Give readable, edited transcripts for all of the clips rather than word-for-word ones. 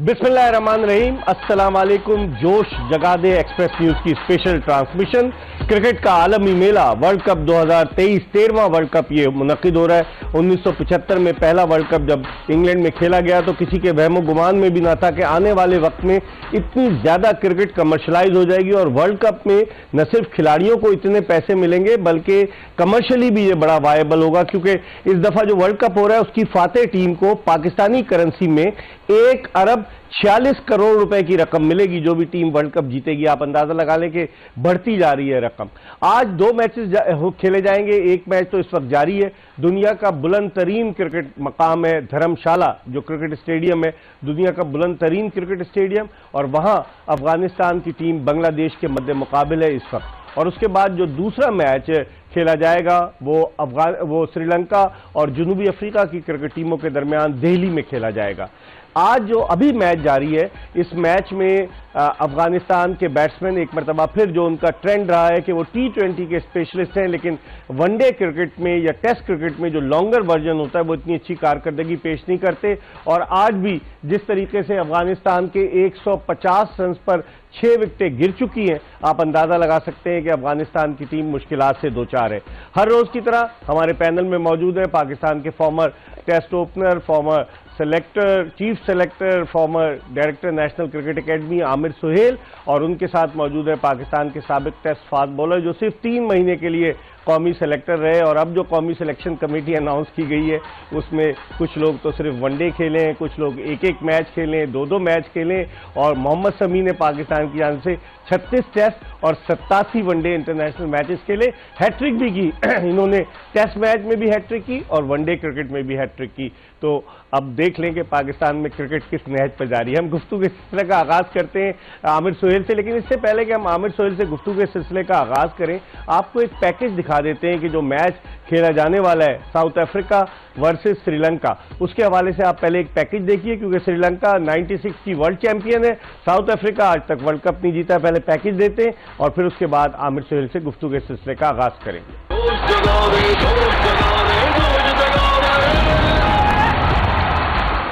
बिस्मिल्लाहिर्रहमानिर्रहीम, अस्सलाम वालेकुम। जोश जगा दे एक्सप्रेस न्यूज की स्पेशल ट्रांसमिशन। क्रिकेट का आलमी मेला वर्ल्ड कप 2023 13वां वर्ल्ड कप ये मुनक्किद हो रहा है। 1975 में पहला वर्ल्ड कप जब इंग्लैंड में खेला गया तो किसी के वहमो गुमान में भी ना था कि आने वाले वक्त में इतनी ज्यादा क्रिकेट कमर्शलाइज हो जाएगी और वर्ल्ड कप में न सिर्फ खिलाड़ियों को इतने पैसे मिलेंगे बल्कि कमर्शियली भी ये बड़ा वायबल होगा, क्योंकि इस दफा जो वर्ल्ड कप हो रहा है उसकी फातेह टीम को पाकिस्तानी करेंसी में 1 अरब 46 करोड़ रुपए की रकम मिलेगी। जो भी टीम वर्ल्ड कप जीतेगी, आप अंदाजा लगा लें कि बढ़ती जा रही है रकम। आज 2 मैचेस खेले जाएंगे। एक मैच तो इस वक्त जारी है। दुनिया का बुलंद तरीन क्रिकेट मकाम है धर्मशाला, जो क्रिकेट स्टेडियम है, दुनिया का बुलंद तरीन क्रिकेट स्टेडियम, और वहां अफगानिस्तान की टीम बांग्लादेश के मद्दे मुकाबिल है इस वक्त। और उसके बाद जो दूसरा मैच खेला जाएगा वो श्रीलंका और जनूबी अफ्रीका की क्रिकेट टीमों के दरमियान दिल्ली में खेला जाएगा। आज जो अभी मैच जारी है, इस मैच में अफगानिस्तान के बैट्समैन एक मरतबा फिर जो उनका ट्रेंड रहा है कि वो T20 के स्पेशलिस्ट हैं, लेकिन वनडे क्रिकेट में या टेस्ट क्रिकेट में जो लॉन्गर वर्जन होता है वो इतनी अच्छी कारकर्दगी पेश नहीं करते। और आज भी जिस तरीके से अफगानिस्तान के 150 रन पर 6 विकेटें गिर चुकी हैं, आप अंदाजा लगा सकते हैं कि अफगानिस्तान की टीम मुश्किलात से दो चार है। हर रोज की तरह हमारे पैनल में मौजूद है पाकिस्तान के former test opener, former selector, chief selector, former director national cricket academy Aamir Sohail, और उनके साथ मौजूद है पाकिस्तान के साबिक टेस्ट फास्ट बॉलर जो सिर्फ 3 महीने के लिए कौमी सेलेक्टर रहे, और अब जो कौमी सिलेक्शन कमेटी अनाउंस की गई है उसमें कुछ लोग तो सिर्फ वनडे खेले हैं, कुछ लोग 1-1 मैच खेले, 2-2 मैच खेले, और मोहम्मद शमी ने पाकिस्तान की जान से 36 टेस्ट और 87 वनडे इंटरनेशनल मैचेस खेले। हैट्रिक भी की इन्होंने, टेस्ट मैच में भी हैट्रिक की और वनडे क्रिकेट में भी हैट्रिक की। तो अब देख लें कि पाकिस्तान में क्रिकेट किस नहज पर जारी है। हम गुफ्तगू के सिलसिले का आगाज करते हैं आमिर सुहेल से, लेकिन इससे पहले कि हम आमिर सुहेल से गुफ्तगू के सिलसिले का आगाज करें, आपको एक पैकेज दिखा देते हैं कि जो मैच खेला जाने वाला है साउथ अफ्रीका वर्सेस श्रीलंका, उसके हवाले से आप पहले एक पैकेज देखिए, क्योंकि श्रीलंका 96 की वर्ल्ड चैंपियन है, साउथ अफ्रीका आज तक वर्ल्ड कप नहीं जीता। पहले पैकेज देते हैं और फिर उसके बाद आमिर सुहेल से गुफ्तगू के सिलसिले का आगाज करेंगे।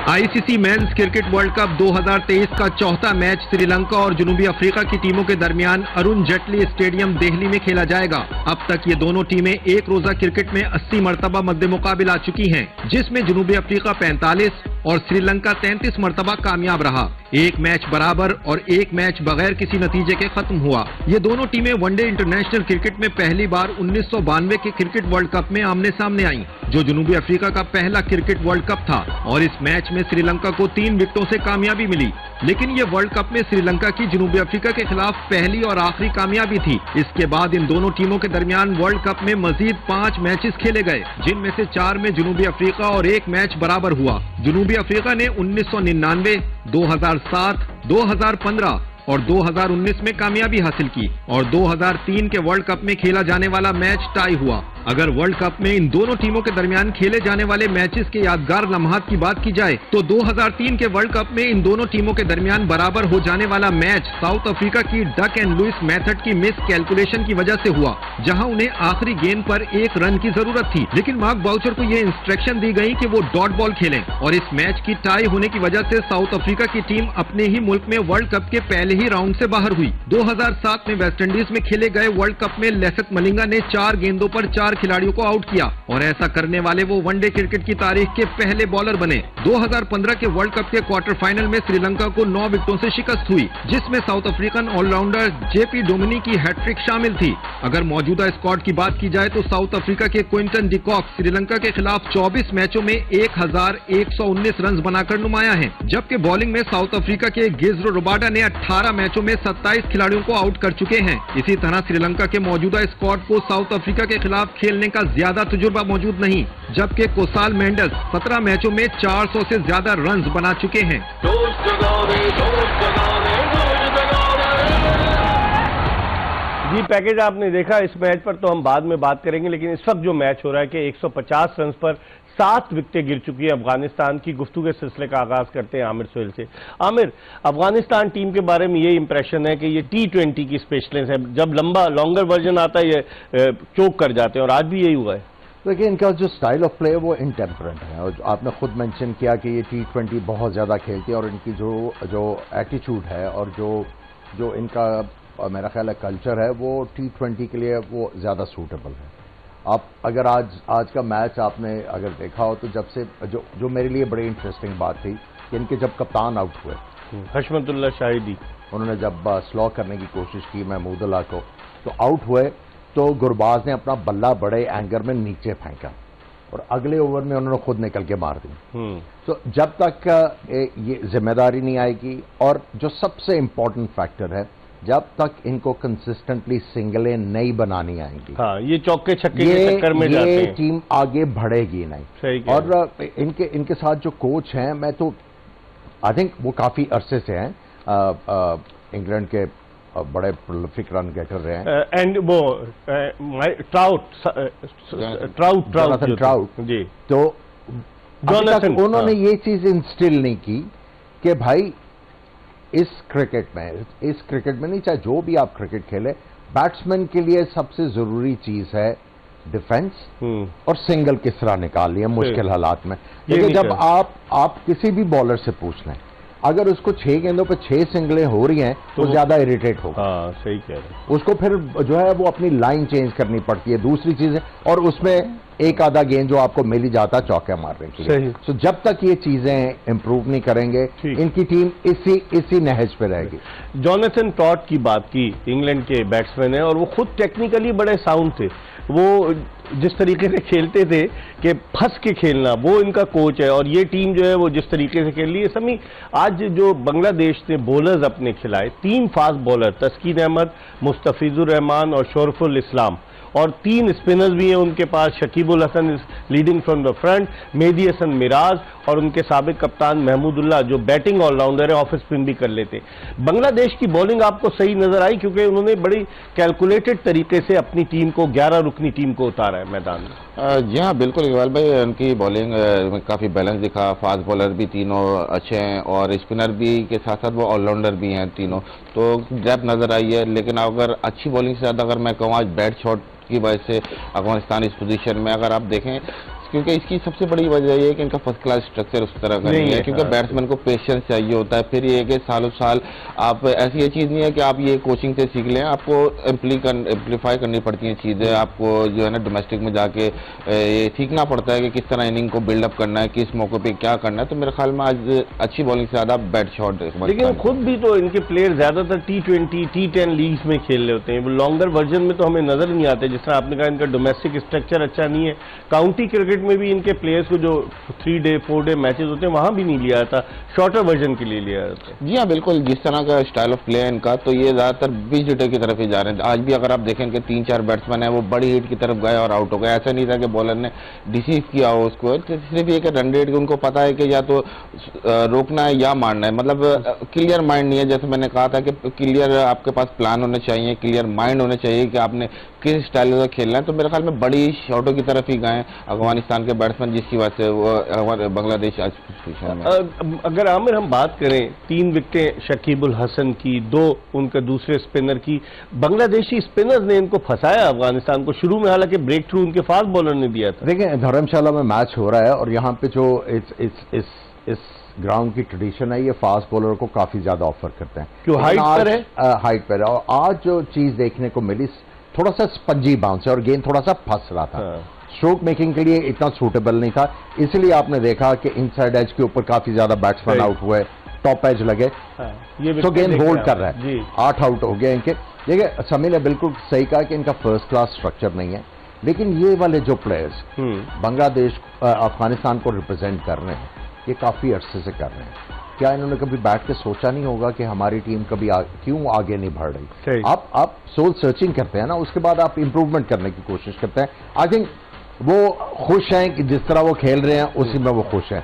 ICC men's cricket world cup 2023 का चौथा मैच श्रीलंका और जनूबी अफ्रीका की टीमों के दरमियान अरुण जेटली स्टेडियम दिल्ली में खेला जाएगा। अब तक ये दोनों टीमें एक रोजा क्रिकेट में 80 मरतबा मद्दे मुकाबिल आ चुकी हैं, जिसमें जनूबी अफ्रीका 45 और श्रीलंका 33 मरतबा कामयाब रहा। एक मैच बराबर और एक मैच बगैर किसी नतीजे के खत्म हुआ। ये दोनों टीमें वनडे इंटरनेशनल क्रिकेट में पहली बार 1992 के क्रिकेट वर्ल्ड कप में आमने सामने आईं, जो जनूबी अफ्रीका का पहला क्रिकेट वर्ल्ड कप था, और इस मैच में श्रीलंका को 3 विकेटों से कामयाबी मिली। लेकिन ये वर्ल्ड कप में श्रीलंका की जनूबी अफ्रीका के खिलाफ पहली और आखिरी कामयाबी थी। इसके बाद इन दोनों टीमों के दरमियान वर्ल्ड कप में मजीद 5 मैचेस खेले गए, जिनमें से 4 में जनूबी अफ्रीका और 1 मैच बराबर हुआ। जनूबी अफ्रीका ने 1999, 2007, 2015 और 2019 में कामयाबी हासिल की, और 2003 के वर्ल्ड कप में खेला जाने वाला मैच टाई हुआ। अगर वर्ल्ड कप में इन दोनों टीमों के दरमियान खेले जाने वाले मैचेस के यादगार लम्हात की बात की जाए तो 2003 के वर्ल्ड कप में इन दोनों टीमों के दरमियान बराबर हो जाने वाला मैच साउथ अफ्रीका की डक एंड लुइस मेथड की मिस कैलकुलेशन की वजह से हुआ, जहां उन्हें आखिरी गेंद पर 1 रन की जरूरत थी, लेकिन मार्क बाउचर को यह इंस्ट्रक्शन दी गई कि वो डॉट बॉल खेलें, और इस मैच की टाई होने की वजह से साउथ अफ्रीका की टीम अपने ही मुल्क में वर्ल्ड कप के पहले ही राउंड से बाहर हुई। 2007 में वेस्टइंडीज में खेले गए वर्ल्ड कप में लेसेथ मलिंगा ने 4 गेंदों पर 4 खिलाड़ियों को आउट किया, और ऐसा करने वाले वो वनडे क्रिकेट की तारीख के पहले बॉलर बने। 2015 के वर्ल्ड कप के क्वार्टर फाइनल में श्रीलंका को 9 विकेटों से शिकस्त हुई, जिसमें South African all rounder JP Duminy की हैट्रिक शामिल थी। अगर मौजूदा स्क्वाड की बात की जाए तो साउथ अफ्रीका के क्विंटन डिकॉक श्रीलंका के खिलाफ 24 मैचों में 1119 रन बनाकर नुमाया है, जबकि बॉलिंग में साउथ अफ्रीका के गिजरो रुबाडा ने 18 मैचों में 27 खिलाड़ियों को आउट कर चुके हैं। इसी तरह श्रीलंका के मौजूदा स्क्वाड को साउथ अफ्रीका के खिलाफ खेलने का ज्यादा तजुर्बा मौजूद नहीं, जबकि कोसाल मेंडस 17 मैचों में 400 से ज्यादा रन्स बना चुके हैं। जी, पैकेज आपने देखा। इस मैच पर तो हम बाद में बात करेंगे, लेकिन इस वक्त जो मैच हो रहा है कि 150 रन पर 7 विकेटें गिर चुकी है अफगानिस्तान की। गुफ्तगू के सिलसिले का आगाज करते हैं आमिर सुहेल से। आमिर, अफगानिस्तान टीम के बारे में ये इंप्रेशन है कि ये T20 की स्पेशलिस्ट है, जब लंगर वर्जन आता है ये चोक कर जाते हैं, और आज भी यही हुआ है। देखिए, इनका जो स्टाइल ऑफ प्ले है वो इनटेम्परेंट है, और आपने खुद मेंशन किया कि ये T20 बहुत ज़्यादा खेलती है, और इनकी जो एटीट्यूड है और जो इनका मेरा ख्याल है कल्चर है, वो T20 के लिए वो ज़्यादा सूटेबल है। आप अगर आज का मैच आपने अगर देखा हो, तो जब से जो मेरे लिए बड़ी इंटरेस्टिंग बात थी कि इनके जब कप्तान आउट हुए, हशमतुल्लाह शाहिदी, उन्होंने जब स्लो करने की कोशिश की महमूदुल्लाह को, तो आउट हुए, तो गुरबाज ने अपना बल्ला बड़े एंगर में नीचे फेंका और अगले ओवर में उन्होंने खुद निकल के मार दी। तो जब तक ये जिम्मेदारी नहीं आएगी, और जो सबसे इंपॉर्टेंट फैक्टर है, जब तक इनको कंसिस्टेंटली सिंगलें नहीं बनानी आएंगी, हाँ, ये चौके छक्के के चक्कर में जाते हैं, टीम आगे बढ़ेगी नहीं। सही। और इनके साथ जो कोच हैं, मैं तो आई थिंक वो काफी अरसे से हैं, इंग्लैंड के बड़े प्रोलिफिक रन गेटर रहे हैं, एंड वो ट्राउट जी, तो उन्होंने ये चीज इंस्टिल नहीं की कि भाई इस क्रिकेट में नहीं, चाहे जो भी आप क्रिकेट खेले, बैट्समैन के लिए सबसे जरूरी चीज है डिफेंस और सिंगल किस तरह निकाल लिया मुश्किल हालात में। देखिए, जब आप किसी भी बॉलर से पूछ लें, अगर उसको 6 गेंदों पे 6 सिंगलें हो रही हैं तो ज्यादा इरिटेट होगा। हाँ, सही कह रहे हैं। उसको फिर जो है वो अपनी लाइन चेंज करनी पड़ती है, दूसरी चीज है, और उसमें एक आधा गेंद जो आपको मिल ही जाता चौके मारने के लिए। तो जब तक ये चीजें इंप्रूव नहीं करेंगे, इनकी टीम इसी नहज पे रहेगी। जॉनथन टॉट की बात की, इंग्लैंड के बैट्समैन है और वो खुद टेक्निकली बड़े साउंड थे। वो जिस तरीके से खेलते थे कि फंस के खेलना, वो इनका कोच है। और ये टीम जो है वो जिस तरीके से खेल रही है, समी आज जो बांग्लादेश ने बॉलर्स अपने खिलाए, 3 फास्ट बॉलर, तस्कीन अहमद, मुस्तफिजुर रहमान और शोरफुल इस्लाम, और 3 स्पिनर्स भी हैं उनके पास। Shakibul Hasan is leading from the front, Mehidy Hasan Miraz और उनके साबिक कप्तान महमूदुल्लाह, जो बैटिंग ऑलराउंडर है, ऑफ स्पिन भी कर लेते। बांग्लादेश की बॉलिंग आपको सही नजर आई, क्योंकि उन्होंने बड़ी कैलकुलेटेड तरीके से अपनी टीम को, 11 रुकनी टीम को उतारा है मैदान में। जी हाँ, बिल्कुल इकबाल भाई, उनकी बॉलिंग में काफी बैलेंस दिखा। फास्ट बॉलर भी तीनों अच्छे हैं और स्पिनर भी के साथ साथ वो ऑलराउंडर भी हैं तीनों, तो डेप्थ नजर आई है। लेकिन अगर अच्छी बॉलिंग से ज्यादा अगर मैं कहूँ, आज बैट शॉट की वजह से अफगानिस्तान इस पोजीशन में, अगर आप देखें, क्योंकि इसकी सबसे बड़ी वजह ये है कि इनका फर्स्ट क्लास स्ट्रक्चर उस तरह का नहीं है, क्योंकि बैट्समैन को पेशेंस चाहिए होता है। फिर ये कि सालों साल आप ऐसी ये चीज़ नहीं है कि आप ये कोचिंग से सीख लें, आपको एम्पलीफाई करनी पड़ती हैं चीज़ें, आपको जो है ना डोमेस्टिक में जाके ये सीखना पड़ता है कि किस तरह इनिंग को बिल्डअप करना है, किस मौके पर क्या करना है। तो मेरे ख्याल में आज अच्छी बॉलिंग से ज़्यादा बैट शॉट। लेकिन खुद भी तो इनके प्लेयर ज्यादातर T20, T10 लीग्स में खेल रहे होते हैं, वो लॉन्गर वर्जन में तो हमें नजर नहीं आते। जिस तरह आपने कहा, इनका डोमेस्टिक स्ट्रक्चर अच्छा नहीं है। काउंटी क्रिकेट में भी इनके प्लेयर्स को जो 3 डे 4 डे मैचेस होते हैं, वहां भी नहीं लिया जाता, शॉर्टर वर्जन के लिए लिया जाता है। जी हाँ, बिल्कुल, जिस तरह का स्टाइल ऑफ प्ले है इनका, तो ये ज्यादातर 20 हिटर की तरफ ही जा रहे हैं। आज भी अगर आप देखें कि 3-4 बैट्समैन है वो बड़ी हिट की तरफ गए और आउट हो गए। ऐसा नहीं था कि बॉलर ने डिसीव किया हो उसको, सिर्फ ये कि रन रेट उनको पता है कि या तो रोकना है या मारना है, मतलब क्लियर माइंड नहीं है। जैसे मैंने कहा था कि क्लियर आपके पास प्लान होने चाहिए, क्लियर माइंड होने चाहिए कि आपने किस स्टाइल से खेलना है। तो मेरे ख्याल में बड़ी शॉटों की तरफ ही गए अफगानिस्तान के बैट्समैन, जिसकी वजह से वो बांग्लादेश आज पोजीशन में। अगर आमिर हम बात करें 3 विकेटें शकीबुल हसन की, 2 उनके दूसरे स्पिनर की, बांग्लादेशी स्पिनर्स ने इनको फंसाया अफगानिस्तान को शुरू में, हालांकि ब्रेक थ्रू उनके फास्ट बॉलर ने दिया था। देखिए, धर्मशाला में मैच हो रहा है और यहाँ पे जो इस ग्राउंड की ट्रेडिशन है, ये फास्ट बॉलर को काफी ज्यादा ऑफर करते हैं। क्यों? हाइट पर है, हाइट पर है। और आज जो चीज देखने को मिली, थोड़ा सा स्पंजी बाउंस है और गेंद थोड़ा सा फंस रहा था। स्ट्रोक मेकिंग के लिए इतना सूटेबल नहीं था, इसलिए आपने देखा कि इनसाइड एज के ऊपर काफी ज्यादा बैट्समैन आउट हुए, टॉप एज लगे, तो गेंद होल्ड कर रहा है। 8 आउट हो गए इनके। देखिए, समी ने बिल्कुल सही कहा कि इनका फर्स्ट क्लास स्ट्रक्चर नहीं है, लेकिन ये वाले जो प्लेयर्स बांग्लादेश अफगानिस्तान को रिप्रेजेंट कर रहे हैं, ये काफी अरसे से कर रहे हैं। क्या इन्होंने कभी बैठ के सोचा नहीं होगा कि हमारी टीम कभी क्यों आगे नहीं बढ़ रही? आप सोल सर्चिंग करते हैं ना, उसके बाद आप इंप्रूवमेंट करने की कोशिश करते हैं। आई थिंक वो खुश हैं कि जिस तरह वो खेल रहे हैं उसी में वो खुश हैं।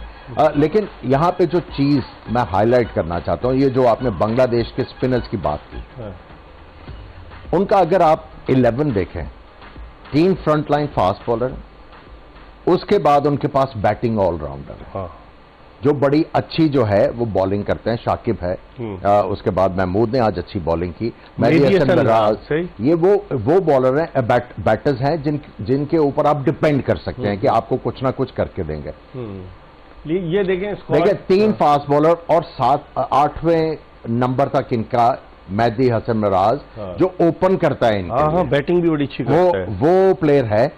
लेकिन यहाँ पे जो चीज मैं हाईलाइट करना चाहता हूँ, ये जो आपने बांग्लादेश के स्पिनर्स की बात की, उनका अगर आप 11 देखें, 3 फ्रंट लाइन फास्ट बॉलर, उसके बाद उनके पास बैटिंग ऑलराउंडर है। जो बड़ी अच्छी जो है वो बॉलिंग करते हैं, शाकिब है, उसके बाद महमूद ने आज अच्छी बॉलिंग की, मेहदी हसन मिराज, ये वो बॉलर हैं, बैटर्स हैं जिनके ऊपर आप डिपेंड कर सकते हैं कि आपको कुछ ना कुछ करके देंगे। ये देखें 3 फास्ट बॉलर और 8वें नंबर तक इनका मेहदी हसन मिराज जो ओपन करता है इनके बैटिंग भी बड़ी अच्छी करता है, वो प्लेयर है।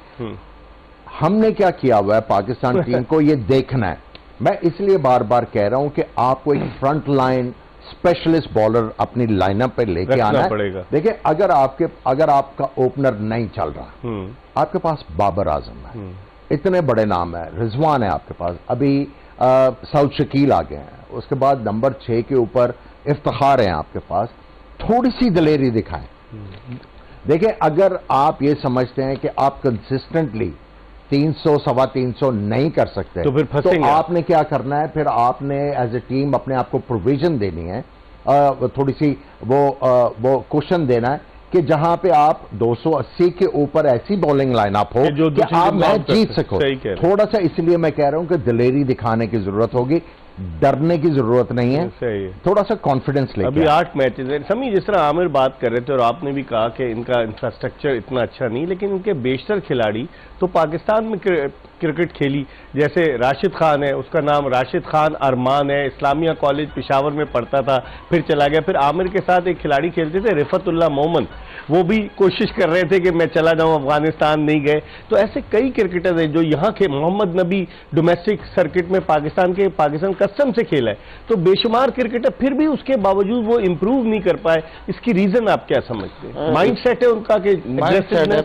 हमने क्या किया हुआ है पाकिस्तान टीम को ये देखना है। मैं इसलिए बार बार कह रहा हूं कि आपको एक फ्रंट लाइन स्पेशलिस्ट बॉलर अपनी लाइनअप पे लेके आना है। देखिए अगर आपका ओपनर नहीं चल रहा, आपके पास बाबर आजम है, इतने बड़े नाम है, रिजवान है आपके पास, अभी सऊद शकील आ गए हैं, उसके बाद नंबर 6 के ऊपर इफ्तिखार है आपके पास, थोड़ी सी दलेरी दिखाएं। देखिए अगर आप ये समझते हैं कि आप कंसिस्टेंटली 300 सवा 300 नहीं कर सकते तो फिर फंसेंगे। आपने क्या करना है, फिर आपने एज ए टीम अपने आप को प्रोविजन देनी है, थोड़ी सी वो कुशन देना है कि जहां पे आप 280 के ऊपर ऐसी बॉलिंग लाइनअप हो कि आप मैच जीत सको। थोड़ा सा इसलिए मैं कह रहा हूं कि दलेरी दिखाने की जरूरत होगी, डरने की जरूरत नहीं है, थोड़ा सा कॉन्फिडेंस लेके। अभी 8 मैचेस हैं समी, जिस तरह आमिर बात कर रहे थे और आपने भी कहा कि इनका इंफ्रास्ट्रक्चर इतना अच्छा नहीं, लेकिन इनके बेशतर खिलाड़ी तो पाकिस्तान में क्रिकेट खेली, जैसे राशिद खान है, उसका नाम राशिद खान अरमान है, इस्लामिया कॉलेज पेशावर में पढ़ता था, फिर चला गया। फिर आमिर के साथ एक खिलाड़ी खेलते थे रिफतुल्लाह मोमन, वो भी कोशिश कर रहे थे कि मैं चला जाऊं, अफगानिस्तान नहीं गए। तो ऐसे कई क्रिकेटर्स हैं जो यहाँ के, मोहम्मद नबी डोमेस्टिक सर्किट में पाकिस्तान कस्टम से खेला है, तो बेशुमार क्रिकेटर, फिर भी उसके बावजूद वो इंप्रूव नहीं कर पाए। इसकी रीजन आप क्या समझते हैं? माइंड सेट है उनका कि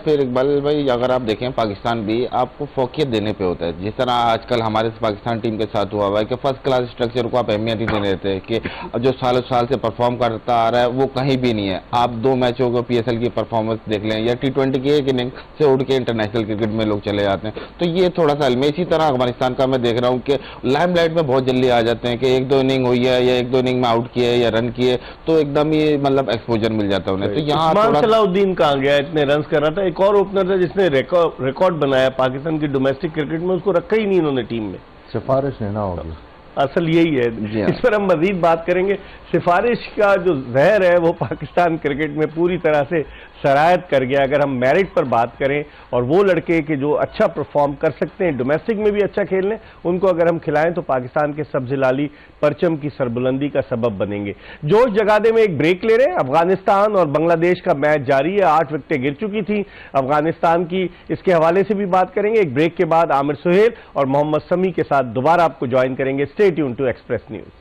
फिर इकबाल भाई अगर आप देखें पाकिस्तान भी आपको फोकियत देने पे होता है, जिस तरह आजकल हमारे पाकिस्तान टीम के साथ हुआ है कि फर्स्ट क्लास स्ट्रक्चर को आप अहमियत ही देने देते हैं कि जो साल से परफॉर्म करता आ रहा है वो कहीं भी नहीं है। आप 2 मैचों को PSL की परफॉर्मेंस देख लें या T20 की एक इनिंग से उड़ के इंटरनेशनल क्रिकेट में लोग चले जाते हैं, तो ये थोड़ा सा अलमे। इसी तरह अफगानिस्तान का मैं देख रहा हूँ कि लाइमलाइट में बहुत जल्दी आ जाते हैं कि 1-2 इनिंग हुई है या 1-2 इनिंग में आउट किए या रन किए तो एकदम ये मतलब एक्सपोजर मिल जाता है उन्हें। तो यहाँ सलाउद्दीन कहाँ गया, इतने रन कर रहा था। एक और ओपनर था जिसने रिकॉर्ड बनाया पाकिस्तान की डोमेस्टिक क्रिकेट में, उसको रखा ही नहीं उन्होंने टीम में। सिफारिश नहीं ना होगी, असल यही है। इस पर हम मजीद बात करेंगे। सिफारिश का जो जहर है वो पाकिस्तान क्रिकेट में पूरी तरह से सरायत कर गया। अगर हम मेरिट पर बात करें और वो लड़के के जो अच्छा परफॉर्म कर सकते हैं, डोमेस्टिक में भी अच्छा खेल लें, उनको अगर हम खिलाएं तो पाकिस्तान के सब्ज लाली परचम की सरबुलंदी का सबब बनेंगे। जोश जगादे में एक ब्रेक ले रहे हैं। अफगानिस्तान और बांग्लादेश का मैच जारी है, 8 विकेटें गिर चुकी थी अफगानिस्तान की, इसके हवाले से भी बात करेंगे। एक ब्रेक के बाद आमिर सुहेल और मोहम्मद समी के साथ दोबारा आपको ज्वाइन करेंगे। Stay tune to express news.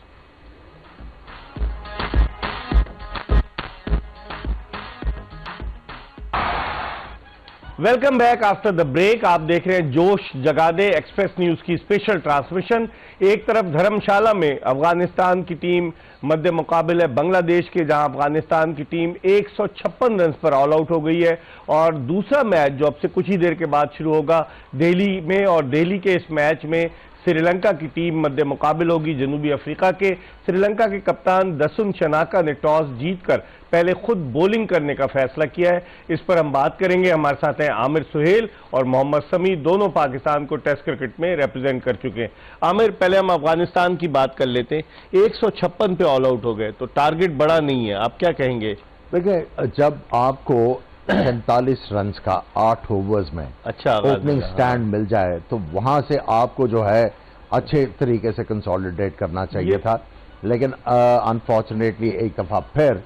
Welcome back after the break. आप देख रहे हैं जोश जगादे एक्सप्रेस न्यूज की स्पेशल ट्रांसमिशन। एक तरफ धर्मशाला में अफगानिस्तान की टीम मध्य मुकाबिल है बांग्लादेश के, जहां अफगानिस्तान की टीम 156 रन पर ऑल आउट हो गई है, और दूसरा मैच जो अब से कुछ ही देर के बाद शुरू होगा दिल्ली में, और दिल्ली के इस मैच में श्रीलंका की टीम मध्य मुकाबिल होगी जनूबी अफ्रीका के। श्रीलंका के कप्तान दसुन शनाका ने टॉस जीतकर पहले खुद बॉलिंग करने का फैसला किया है। इस पर हम बात करेंगे। हमारे साथ हैं आमिर सुहेल और मोहम्मद समी, दोनों पाकिस्तान को टेस्ट क्रिकेट में रिप्रेजेंट कर चुके हैं। आमिर, पहले हम अफगानिस्तान की बात कर लेते हैं। 156 पे ऑल आउट हो गए तो टारगेट बड़ा नहीं है, आप क्या कहेंगे? देखिए, जब आपको 47 रन का 8 ओवर्स में अच्छा ओपनिंग स्टैंड मिल जाए तो वहां से आपको जो है अच्छे तरीके से कंसोलिडेट करना चाहिए था, लेकिन अनफॉर्चुनेटली एक दफा फिर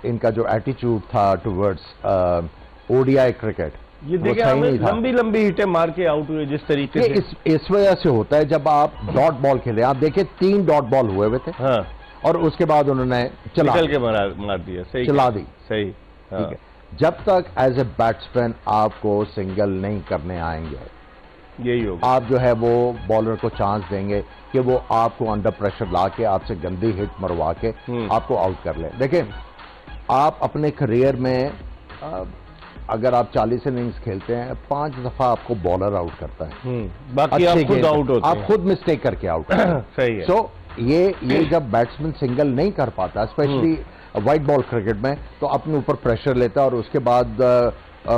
इनका जो एटीट्यूड था टुवर्ड्स ODI क्रिकेट, ये देखिए लंबी लंबी हिटें मार के आउट हुए जिस तरीके से। इस वजह से होता है जब आप डॉट बॉल खेले। आप देखिए 3 डॉट बॉल हुए हुए थे, हाँ, और उसके बाद उन्होंने निकल के मार दिया, सही चला दी, सही, ठीक है। जब तक एज ए बैट्समैन आपको सिंगल नहीं करने आएंगे, यही होगा, आप जो है वो बॉलर को चांस देंगे कि वो आपको अंडर प्रेशर ला के आपसे गंदी हिट मरवा के आपको आउट कर ले। देखिए, आप अपने करियर में अगर आप 40 इनिंग्स खेलते हैं, 5 दफा आपको बॉलर आउट करता है, बाकी आप खुद आउट होते हैं, आप खुद मिस्टेक करके आउट सही है। सो ये जब बैट्समैन सिंगल नहीं कर पाता, स्पेशली व्हाइट बॉल क्रिकेट में, तो अपने ऊपर प्रेशर लेता है और उसके बाद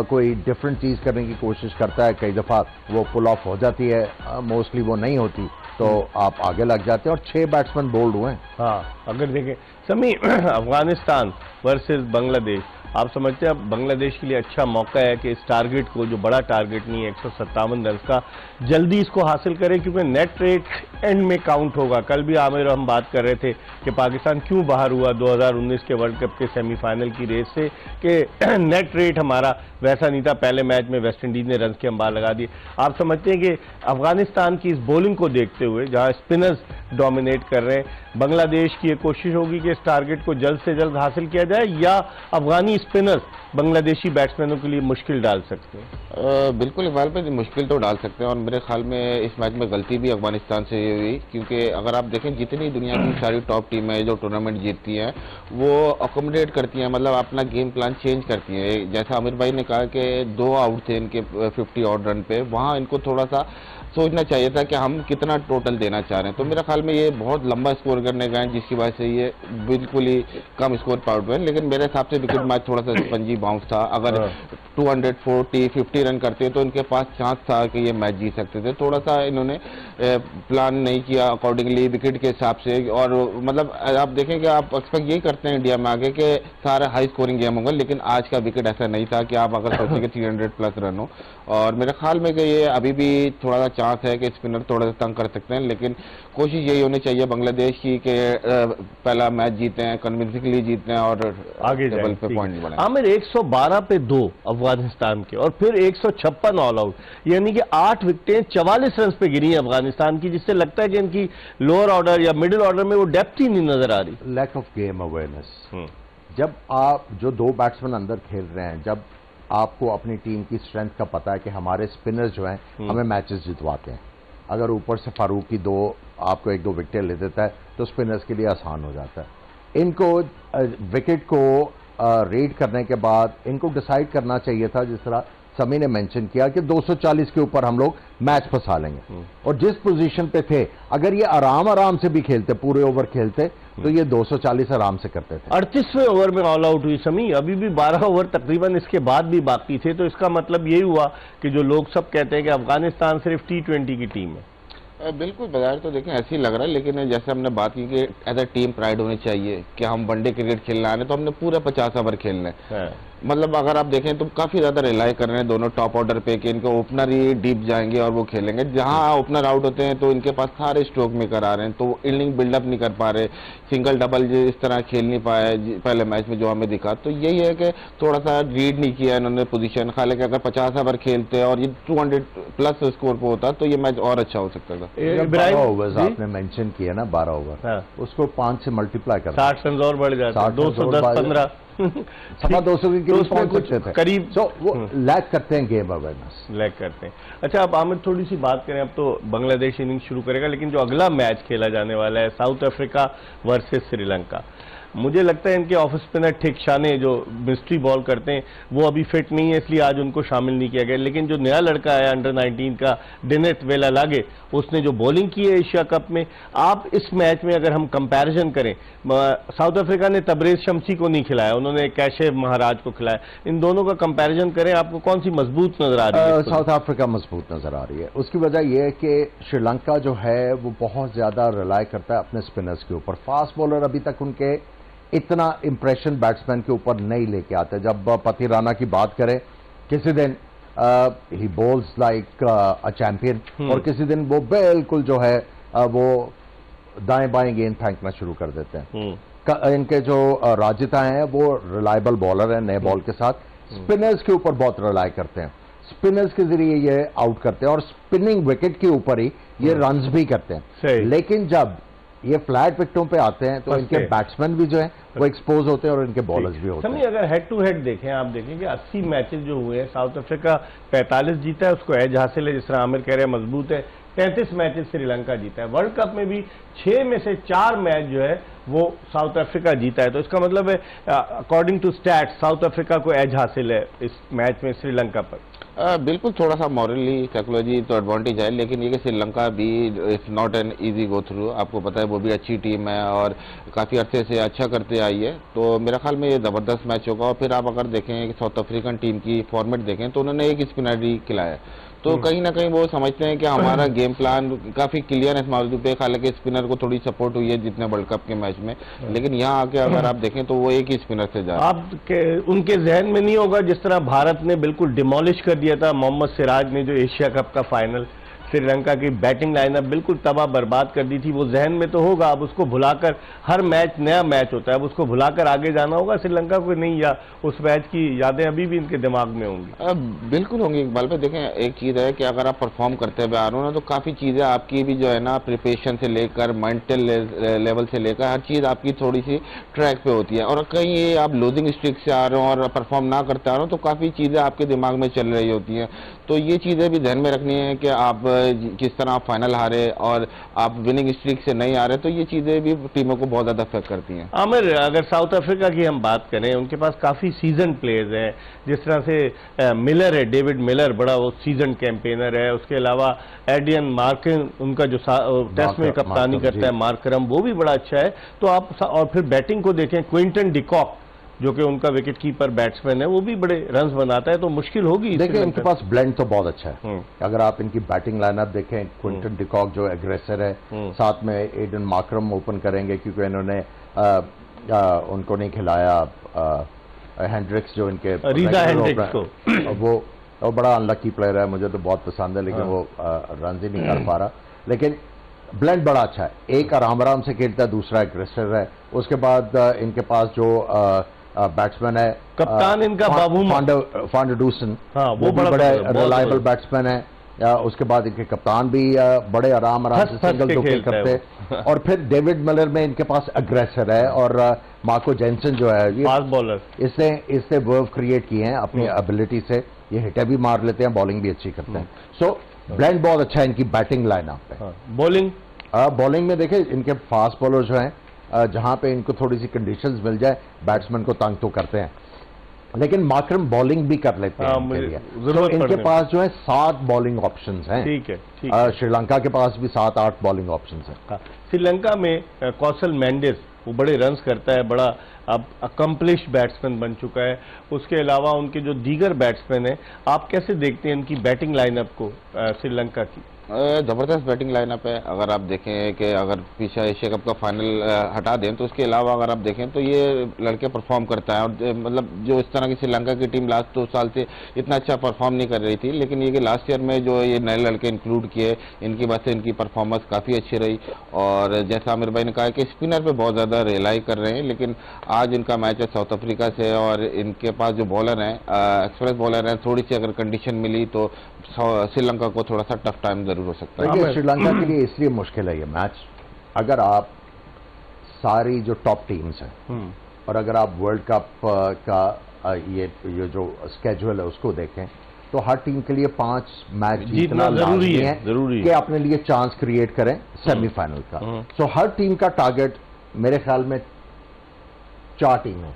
कोई डिफरेंट चीज करने की कोशिश करता है। कई दफा वो पुल ऑफ हो जाती है, मोस्टली वो नहीं होती, तो आप आगे लग जाते हैं और 6 बैट्समैन बोल्ड हुए हैं। हाँ, अगर देखें समी अफगानिस्तान वर्सेस बांग्लादेश, आप समझते हैं अब बांग्लादेश के लिए अच्छा मौका है कि इस टारगेट को, जो बड़ा टारगेट नहीं है 157 रन का, जल्दी इसको हासिल करें, क्योंकि नेट रेट एंड में काउंट होगा। कल भी आमिर हम बात कर रहे थे कि पाकिस्तान क्यों बाहर हुआ 2019 के वर्ल्ड कप के सेमीफाइनल की रेस से, कि नेट रेट हमारा वैसा नहीं था। पहले मैच में वेस्ट इंडीज ने रन के अंबार लगा दिए। आप समझते हैं कि अफगानिस्तान की इस बॉलिंग को देखते हुए, जहां स्पिनर्स डोमिनेट कर रहे हैं, बांग्लादेश की ये कोशिश होगी कि इस टारगेट को जल्द से जल्द हासिल किया जाए, या अफगानी स्पिनर्स बांग्लादेशी बैट्समैनों के लिए मुश्किल डाल सकते हैं? बिल्कुल इकबाल भाई, मुश्किल तो डाल सकते हैं, और मेरे ख्याल में इस मैच में गलती भी अफगानिस्तान से हुई, क्योंकि अगर आप देखें जितनी दुनिया की सारी टॉप टीमें जो टूर्नामेंट जीतती हैं वो अकोमोडेट करती हैं, मतलब अपना गेम प्लान चेंज करती हैं। जैसा आमिर भाई ने कहा कि 2 आउट थे इनके 50 ऑड रन पे, वहाँ इनको थोड़ा सा सोचना चाहिए था कि हम कितना टोटल देना चाह रहे हैं। तो मेरे ख्याल में ये बहुत लंबा स्कोर करने गए, जिसकी वजह से ये बिल्कुल ही कम स्कोर पर आउट हुए। लेकिन मेरे हिसाब से विकेट मैच थोड़ा सा स्पंजी बाउंस था। अगर 240-50 रन करते तो इनके पास चांस था कि ये मैच जीत सकते थे। थोड़ा सा इन्होंने प्लान नहीं किया अकॉर्डिंगली विकेट के हिसाब से, और मतलब आप देखें कि आप एक्सपेक्ट यही करते हैं इंडिया में आगे के सारे हाई स्कोरिंग गेम होंगे, लेकिन आज का विकेट ऐसा नहीं था कि आप अगर सोचें कि 300 प्लस रन हो। और मेरे ख्याल में कि ये अभी भी थोड़ा सा चांस है कि स्पिनर थोड़ा सा तंग कर सकते हैं, लेकिन कोशिश यही होनी चाहिए बांग्लादेश की कि पहला मैच जीते हैं, कन्विंसिंगली जीते हैं और आगे टेबल पे पॉइंट बढ़ाएं। आमिर 112 पे 2 अफगानिस्तान के, और फिर 156 ऑल आउट, यानी कि 8 विकेटें 44 रन पे गिरी है अफगानिस्तान की, जिससे लगता है कि इनकी लोअर ऑर्डर या मिडिल ऑर्डर में वो डेप्थ ही नहीं नजर आ रही। Lack of game awareness. जब आप जो 2 बैट्समैन अंदर खेल रहे हैं, जब आपको अपनी टीम की स्ट्रेंथ का पता है कि हमारे स्पिनर्स जो हैं हमें मैचेस जितवाते हैं, अगर ऊपर से फारूकी आपको 1-2 विकेट ले देता है तो स्पिनर्स के लिए आसान हो जाता है। इनको विकेट को रेड करने के बाद इनको डिसाइड करना चाहिए था, जिस तरह समी ने मेंशन किया कि 240 के ऊपर हम लोग मैच फंसा लेंगे, और जिस पोजीशन पे थे अगर ये आराम से भी खेलते, पूरे ओवर खेलते, तो ये 240 आराम से करते थे। 38वें ओवर में ऑल आउट हुई समी, अभी भी 12 ओवर तकरीबन इसके बाद भी बाकी थे। तो इसका मतलब यही हुआ कि जो लोग सब कहते हैं कि अफगानिस्तान सिर्फ T20 की टीम है। बिल्कुल बाजार तो देखें ऐसे ही लग रहा है, लेकिन जैसे हमने बात की कि एज अ टीम प्राइड होनी चाहिए कि हम वनडे क्रिकेट खेलना है तो हमने पूरे 50 ओवर खेलने हैं। मतलब अगर आप देखें तो काफी ज्यादा रिलाई कर रहे हैं दोनों टॉप ऑर्डर पे कि इनके ओपनर ही डीप जाएंगे और वो खेलेंगे। जहां ओपनर आउट होते हैं तो इनके पास सारे स्ट्रोक मेकर आ रहे हैं, तो इनिंग बिल्डअप नहीं कर पा रहे, सिंगल डबल इस तरह खेल नहीं पाए पहले मैच में जो हमें दिखा। तो यही है कि थोड़ा सा रीड नहीं किया इन्होंने पोजीशन। हालांकि अगर 50 ओवर खेलते और ये 200 प्लस स्कोर पे होता तो ये मैच और अच्छा हो सकता था। 12 ओवर्स आपने मेंशन किया ना, 12 ओवर, उसको 5 से मल्टीप्लाई कर 60 रन और बढ़ जाता, 210-15 200 के करीब पहुंच सकते थे करीब। तो वो लैक करते हैं गेम अवेयरनेस, लैक करते हैं। अच्छा, अब आमिर थोड़ी सी बात करें, अब तो बांग्लादेश इनिंग शुरू करेगा, लेकिन जो अगला मैच खेला जाने वाला है साउथ अफ्रीका वर्सेस श्रीलंका, मुझे लगता है इनके ऑफ स्पिनर ठिकशाने जो मिस्ट्री बॉल करते हैं वो अभी फिट नहीं है, इसलिए आज उनको शामिल नहीं किया गया। लेकिन जो नया लड़का है अंडर 19 का डिनेट वेलालागे, उसने जो बॉलिंग की है एशिया कप में, आप इस मैच में अगर हम कंपैरिजन करें, साउथ अफ्रीका ने तबरेज शमसी को नहीं खिलाया, उन्होंने कैशे महाराज को खिलाया, इन दोनों का कंपैरिजन करें, आपको कौन सी मजबूत नजर आ रही है? साउथ अफ्रीका मजबूत नजर आ रही है। उसकी वजह यह है कि श्रीलंका जो है वो बहुत ज्यादा रिलाई करता है अपने स्पिनर्स के ऊपर। फास्ट बॉलर अभी तक उनके इतना इंप्रेशन बैट्समैन के ऊपर नहीं लेके आते। जब पति राणा की बात करें, किसी दिन ही बॉल्स लाइक अ चैंपियन, और किसी दिन वो बिल्कुल जो है वो दाएं बाएं गेंद फेंकना शुरू कर देते हैं। इनके जो राजिता हैं वो रिलायबल बॉलर हैं, नए बॉल के साथ स्पिनर्स के ऊपर बहुत रिलाई करते हैं, स्पिनर्स के जरिए ये आउट करते हैं और स्पिनिंग विकेट के ऊपर ही ये रन्स भी करते हैं। लेकिन जब ये फ्लैट विकेटों पे आते हैं तो इनके बैट्समैन भी जो है वो एक्सपोज होते हैं और इनके बॉलर्स भी होते हैं। अगर हेड टू हेड देखें, आप देखें कि 80 मैचेस जो हुए हैं, साउथ अफ्रीका 45 जीता है, उसको एज हासिल है, जिस तरह आमिर कह रहे हैं मजबूत है। 33 मैचेस श्रीलंका जीता है। वर्ल्ड कप में भी 6 में से 4 मैच जो है वो साउथ अफ्रीका जीता है। तो इसका मतलब है according to stats South Africa को एज हासिल है इस मैच में श्रीलंका पर। बिल्कुल, थोड़ा सा मॉरली साइकोलॉजी तो एडवांटेज है, लेकिन ये कि श्रीलंका भी it's not an easy go through. आपको पता है वो भी अच्छी टीम है और काफ़ी अरसे से अच्छा करते आई है, तो मेरा ख्याल में ये ज़बरदस्त मैच होगा। और फिर आप अगर देखें कि साउथ अफ्रीकन टीम की फॉर्मेट देखें तो उन्होंने एक स्पिनर ही खिलाया है, तो कहीं ना कहीं वो समझते हैं कि हमारा गेम प्लान काफ़ी क्लियर है इस मौजू पे। हालांकि स्पिनर को थोड़ी सपोर्ट हुई है जितने वर्ल्ड कप के मैच में, लेकिन यहाँ आके अगर आप देखें तो वो एक ही स्पिनर से जा रहे हैं। आप उनके जहन में नहीं होगा जिस तरह भारत ने बिल्कुल डिमोलिश कर दिया था मोहम्मद सिराज ने, जो एशिया कप का फाइनल श्रीलंका की बैटिंग लाइनअप बिल्कुल तबाह बर्बाद कर दी थी, वो जहन में तो होगा। अब उसको भुलाकर, हर मैच नया मैच होता है, अब उसको भुलाकर आगे जाना होगा श्रीलंका को, नहीं, या उस मैच की यादें अभी भी इनके दिमाग में होंगी? बिल्कुल होंगी इकबाल भाई। देखें, एक चीज़ है कि अगर आप परफॉर्म करते हुए आ रहे हो ना, तो काफ़ी चीज़ें आपकी भी जो है ना, प्रिपरेशन से लेकर मेंटल लेवल से लेकर हर चीज़ आपकी थोड़ी सी ट्रैक पे होती है। और कहीं आप लूजिंग स्ट्रिक से आ रहे हो और परफॉर्म ना करते आ रहे हो, तो काफ़ी चीज़ें आपके दिमाग में चल रही होती हैं। तो ये चीज़ें भी ध्यान में रखनी है कि आप किस तरह आप फाइनल हारे और आप विनिंग स्ट्रीक से नहीं आ रहे, तो ये चीज़ें भी टीमों को बहुत ज़्यादा अफेक्ट करती हैं। आमिर, अगर साउथ अफ्रीका की हम बात करें, उनके पास काफ़ी सीजन प्लेयर्स हैं, जिस तरह से मिलर है, डेविड मिलर, बड़ा वो सीजन कैंपेनर है। उसके अलावा एडियन मार्करम, उनका जो टेस्ट में कप्तानी करता है मार्करम, वो भी बड़ा अच्छा है। तो आप और फिर बैटिंग को देखें, क्विंटन डिकॉक जो कि उनका विकेट कीपर बैट्समैन है, वो भी बड़े रन्स बनाता है, तो मुश्किल होगी। देखिए, इनके पास ब्लेंड तो बहुत अच्छा है। अगर आप इनकी बैटिंग लाइनअप देखें, क्विंटन डिकॉक जो एग्रेसर है, साथ में एडन मार्करम ओपन करेंगे, क्योंकि इन्होंने उनको नहीं खिलाया हेंड्रिक्स, जो इनके रीजा हेंड्रिक्स को, वो बड़ा अनलकी प्लेयर है, मुझे तो बहुत पसंद है, लेकिन वो रन ही नहीं कर पा रहा। लेकिन ब्लेंड बड़ा अच्छा है, एक आराम से खेलता है, दूसरा एग्रेसर है। उसके बाद इनके पास जो बैट्समैन है, कप्तान इनका बाबू फांड डूसन, हाँ, वो बड़ा रिलायबल बैट्समैन है। उसके बाद इनके कप्तान भी बड़े आराम से सिंगल दुके करते हैं। और फिर डेविड मिलर में इनके पास एग्रेसर है, और मार्को जेनसन जो है फास्ट बॉलर, इससे वर्व क्रिएट किए हैं अपनी एबिलिटी से। ये हिटें भी मार लेते हैं, बॉलिंग भी अच्छी करते हैं। सो ब्लेंड बहुत अच्छा है इनकी बैटिंग लाइनअप पे। बॉलिंग में देखें, इनके फास्ट बॉलर जो हैं, जहां पे इनको थोड़ी सी कंडीशंस मिल जाए, बैट्समैन को तंग तो करते हैं, लेकिन मार्करम बॉलिंग भी कर लेते हैं इनके लिए। तो इनके पास जो है 7 बॉलिंग ऑप्शंस हैं। ठीक है। श्रीलंका के पास भी 7-8 बॉलिंग ऑप्शंस हैं। श्रीलंका में कौशल मेंडिस, वो बड़े रन्स करता है, बड़ा अब अकम्पलिश्ड बैट्समैन बन चुका है। उसके अलावा उनके जो दीगर बैट्समैन हैं, आप कैसे देखते हैं इनकी बैटिंग लाइनअप को श्रीलंका की? ज़बरदस्त बैटिंग लाइनअप है। अगर आप देखें कि अगर पीछे एशिया कप का फाइनल हटा दें, तो उसके अलावा अगर आप देखें तो ये लड़के परफॉर्म करता है। और मतलब जो इस तरह की श्रीलंका की टीम लास्ट 2 साल से इतना अच्छा परफॉर्म नहीं कर रही थी, लेकिन ये कि लास्ट ईयर में जो ये नए लड़के इंक्लूड किए, इनकी वजह से इनकी परफॉर्मेंस काफ़ी अच्छी रही। और जैसा आमिर भाई ने कहा कि स्पिनर पर बहुत ज़्यादा रिलाई कर रहे हैं, लेकिन आज इनका मैच है साउथ अफ्रीका से, और इनके पास जो बॉलर हैं, एक्सप्रेस बॉलर हैं, थोड़ी सी अगर कंडीशन मिली तो श्रीलंका को थोड़ा सा टफ टाइम जरूर हो सकता है। श्रीलंका के लिए इसलिए मुश्किल है ये मैच, अगर आप सारी जो टॉप टीम्स हैं और अगर आप वर्ल्ड कप का ये जो स्केड्यूल है उसको देखें, तो हर टीम के लिए 5 मैच जीतना जरूरी है कि अपने लिए चांस क्रिएट करें सेमीफाइनल का। सो हर टीम का टारगेट मेरे ख्याल में 4 टीमें,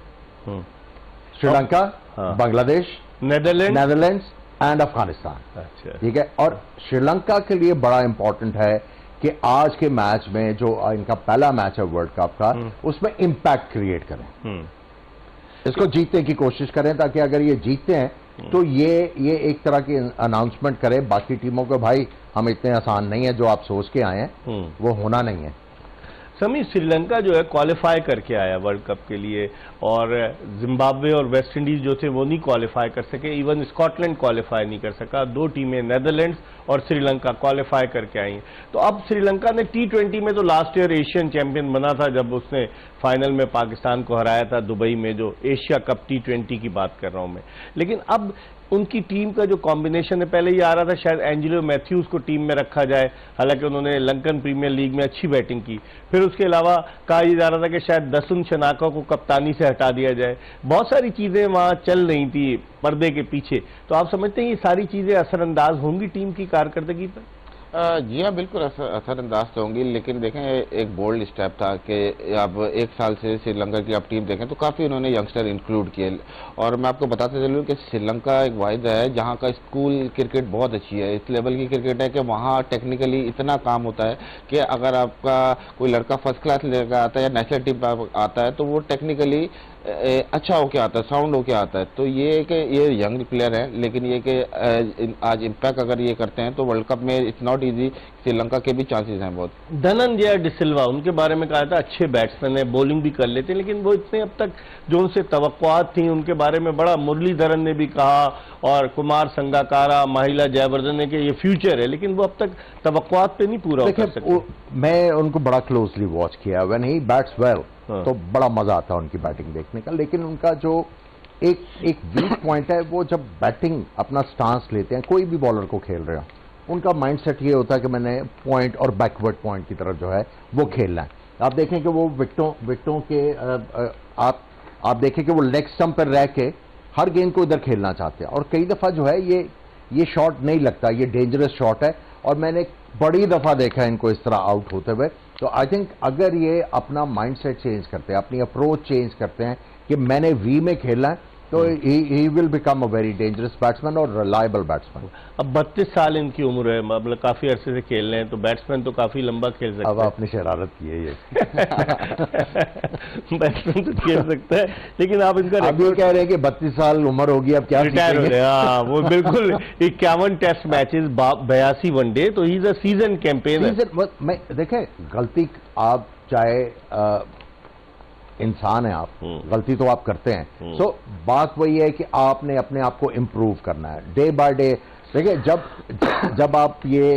श्रीलंका, बांग्लादेश, नेदरलैंड्स एंड अफगानिस्तान। ठीक है। और श्रीलंका के लिए बड़ा इंपॉर्टेंट है कि आज के मैच में जो इनका पहला मैच है वर्ल्ड कप का, उसमें इंपैक्ट क्रिएट करें, इसको जीतने की कोशिश करें, ताकि अगर ये जीतते हैं तो ये एक तरह की अनाउंसमेंट करें बाकी टीमों को, भाई हम इतने आसान नहीं है, जो आप सोच के आए हैं वो होना नहीं है। समी, श्रीलंका जो है क्वालिफाई करके आया वर्ल्ड कप के लिए, और जिम्बाब्वे और वेस्ट इंडीज जो थे वो नहीं क्वालिफाई कर सके, इवन स्कॉटलैंड क्वालिफाई नहीं कर सका। 2 टीमें नेदरलैंड्स और श्रीलंका क्वालिफाई करके आई। तो अब श्रीलंका ने T20 में तो लास्ट ईयर एशियन चैंपियन बना था, जब उसने फाइनल में पाकिस्तान को हराया था दुबई में, जो एशिया कप T20 की बात कर रहा हूं मैं। लेकिन अब उनकी टीम का जो कॉम्बिनेशन है, पहले ये आ रहा था शायद एंजेलो मैथ्यूज को टीम में रखा जाए, हालांकि उन्होंने लंकन प्रीमियर लीग में अच्छी बैटिंग की। फिर उसके अलावा कहा यह जा रहा था कि शायद दसुन शनाका को कप्तानी से हटा दिया जाए। बहुत सारी चीजें वहां चल रही थी पर्दे के पीछे। तो आप समझते हैं ये सारी चीजें असरअंदाज होंगी टीम की कारकर्दगी पर? जी हाँ, बिल्कुल असरअंदाज तो होंगी, लेकिन देखें एक बोल्ड स्टेप था कि अब एक साल से श्रीलंका की आप टीम देखें तो काफ़ी उन्होंने यंगस्टर इंक्लूड किए। और मैं आपको बताते चलूँ कि श्रीलंका एक वाहिद है जहाँ का स्कूल क्रिकेट बहुत अच्छी है, इस लेवल की क्रिकेट है कि वहाँ टेक्निकली इतना काम होता है कि अगर आपका कोई लड़का फर्स्ट क्लास लेकर आता है या नेशनल टीम पर आता है तो वो टेक्निकली अच्छा होके आता है, साउंड होके आता है। तो ये कि ये यंग प्लेयर है, लेकिन ये कि आज इम्पैक्ट अगर ये करते हैं तो वर्ल्ड कप में इट्स नॉट इजी, श्रीलंका के भी चांसेस हैं बहुत। धनंजय डिसिल्वा, उनके बारे में कहा था अच्छे बैट्समैन है, बॉलिंग भी कर लेते हैं, लेकिन वो इतने अब तक जो उनसे तवक्कुआत थी उनके बारे में बड़ा मुरलीधरन ने भी कहा और कुमार संगाकारा, महिला जयवर्धन ने कि ये फ्यूचर है, लेकिन वो अब तक तवक्कुआत पे नहीं पूरा हो सकते। मैं उनको बड़ा क्लोजली वॉच किया, व्हेन ही बैट्स वेल तो बड़ा मजा आता है उनकी बैटिंग देखने का। लेकिन उनका जो एक वीक पॉइंट है वो जब बैटिंग अपना स्टांस लेते हैं, कोई भी बॉलर को खेल रहे हो उनका माइंडसेट ये होता है कि मैंने पॉइंट और बैकवर्ड पॉइंट की तरफ जो है वो खेलना है। आप देखें कि वो विकेटों के आप देखें कि वो लेग स्टंप पर रह के हर गेंद को इधर खेलना चाहते हैं और कई दफा जो है ये शॉट नहीं लगता, ये डेंजरस शॉट है और मैंने बड़ी दफा देखा है इनको इस तरह आउट होते हुए। तो आई थिंक अगर ये अपना माइंडसेट चेंज करते हैं, अपनी अप्रोच चेंज करते हैं कि मैंने वी में खेलना है, तो he will become a very dangerous batsman और रिलायबल बैट्समैन। अब 32 साल इनकी उम्र है, मतलब काफी अरसे से खेल रहे हैं, तो बैट्समैन तो काफी लंबा खेल सकता है। अब आपने शरारत की है ये बैट्समैन तो खेल सकता है, लेकिन आप इनका अब ये कह रहे हैं कि 32 साल उम्र होगी, अब क्या रिटायर हो गए। हाँ, वो बिल्कुल 51 टेस्ट मैचेस, 82 वनडे, तो he is a season campaigner. मैं देखें, गलती आप चाहे इंसान है, आप गलती तो आप करते हैं। सो बात वही है कि आपने अपने आप को इम्प्रूव करना है डे बाय डे। देखिए, जब आप ये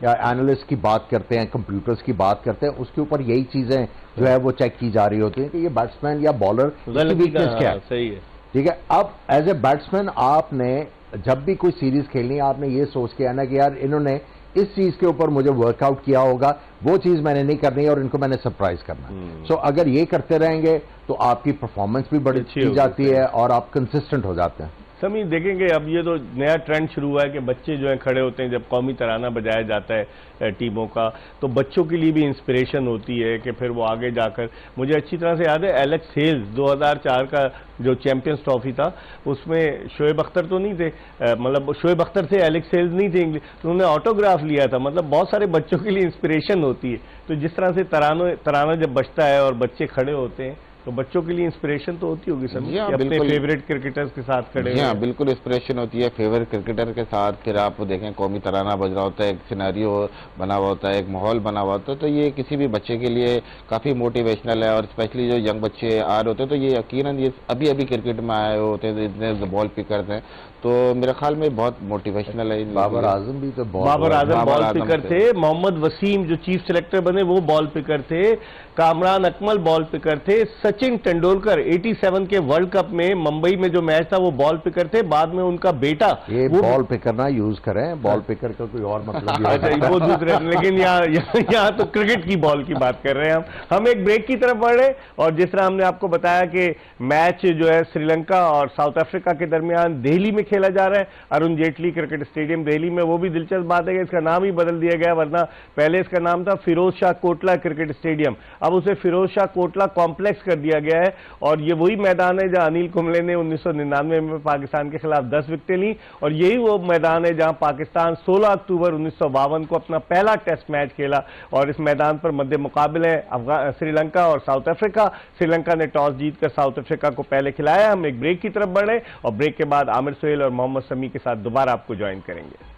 एनालिस्ट की बात करते हैं, कंप्यूटर्स की बात करते हैं, उसके ऊपर यही चीजें जो है वो चेक की जा रही होती हैं कि ये बैट्समैन या बॉलर की वीकनेस क्या है। सही है, ठीक है। अब एज ए बैट्समैन आपने जब भी कोई सीरीज खेलनी है, आपने ये सोच के आना कि यार इन्होंने इस चीज के ऊपर मुझे वर्कआउट किया होगा, वो चीज मैंने नहीं करनी है और इनको मैंने सरप्राइज करना है। सो अगर ये करते रहेंगे तो आपकी परफॉर्मेंस भी बड़ी अच्छी जाती है और आप कंसिस्टेंट हो जाते हैं। समी देखेंगे, अब ये तो नया ट्रेंड शुरू हुआ है कि बच्चे जो हैं खड़े होते हैं जब कौमी तराना बजाया जाता है टीमों का, तो बच्चों के लिए भी इंस्पिरेशन होती है कि फिर वो आगे जाकर, मुझे अच्छी तरह से याद है एलेक्स हेल्स 2004 का जो चैंपियंस ट्रॉफी था उसमें शोएब अख्तर तो नहीं थे, मतलब शोएब अख्तर थे, एलेक्स हेल्स नहीं थे, तो उन्होंने ऑटोग्राफ लिया था। मतलब बहुत सारे बच्चों के लिए इंस्पिरेशन होती है। तो जिस तरह से तराना जब बजता है और बच्चे खड़े होते हैं तो बच्चों के लिए इंस्पिरेशन तो होती होगी सर, अपने फेवरेट क्रिकेटर्स के साथ खड़े। हाँ, बिल्कुल इंस्पिरेशन होती है फेवरेट क्रिकेटर के साथ। फिर आप देखें कौमी तराना बज रहा होता है, एक सिनेरियो बना हुआ होता है, एक माहौल बना हुआ होता है, तो ये किसी भी बच्चे के लिए काफ़ी मोटिवेशनल है। और स्पेशली जो यंग बच्चे आ रहे होते हैं तो ये यकीनन ये अभी अभी क्रिकेट में आए होते हैं, इतने बॉल पिकर्स हैं, तो मेरे ख्याल में बहुत मोटिवेशनल है। बाबर आजम भी तो बाबर आजम बॉल पिकर थे, मोहम्मद वसीम जो चीफ सेलेक्टर बने वो बॉल पिकर थे, कामरान अकमल बॉल पिकर थे, सचिन तेंदुलकर 87 के वर्ल्ड कप में मुंबई में जो मैच था वो बॉल पिकर थे। बाद में उनका बेटा, ये बॉल पिकर ना यूज करें, बॉल पिकर का कोई और मतलब अच्छा वो दूसरे, लेकिन यहाँ तो क्रिकेट की बॉल की बात कर रहे हैं हम एक ब्रेक की तरफ बढ़ रहे। और जिस तरह हमने आपको बताया कि मैच जो है श्रीलंका और साउथ अफ्रीका के दरमियान दिल्ली में खेला जा रहा है, अरुण जेटली क्रिकेट स्टेडियम दिल्ली में। वो भी दिलचस्प बात है कि इसका नाम ही बदल दिया गया, वरना पहले इसका नाम था फिरोज शाह कोटला क्रिकेट स्टेडियम, अब उसे फिरोज शाह कोटला कॉम्प्लेक्स कर दिया गया है। और ये वही मैदान है जहां अनिल कुंबले ने 1999 में पाकिस्तान के खिलाफ 10 विकेटें ली, और यही वो मैदान है जहां पाकिस्तान 16 अक्टूबर 1952 को अपना पहला टेस्ट मैच खेला। और इस मैदान पर मध्य मुकाबले श्रीलंका और साउथ अफ्रीका। श्रीलंका ने टॉस जीतकर साउथ अफ्रीका को पहले खिलाया। हम एक ब्रेक की तरफ बढ़े और ब्रेक के बाद आमिर सुहेल और मोहम्मद शमी के साथ दोबारा आपको ज्वाइन करेंगे।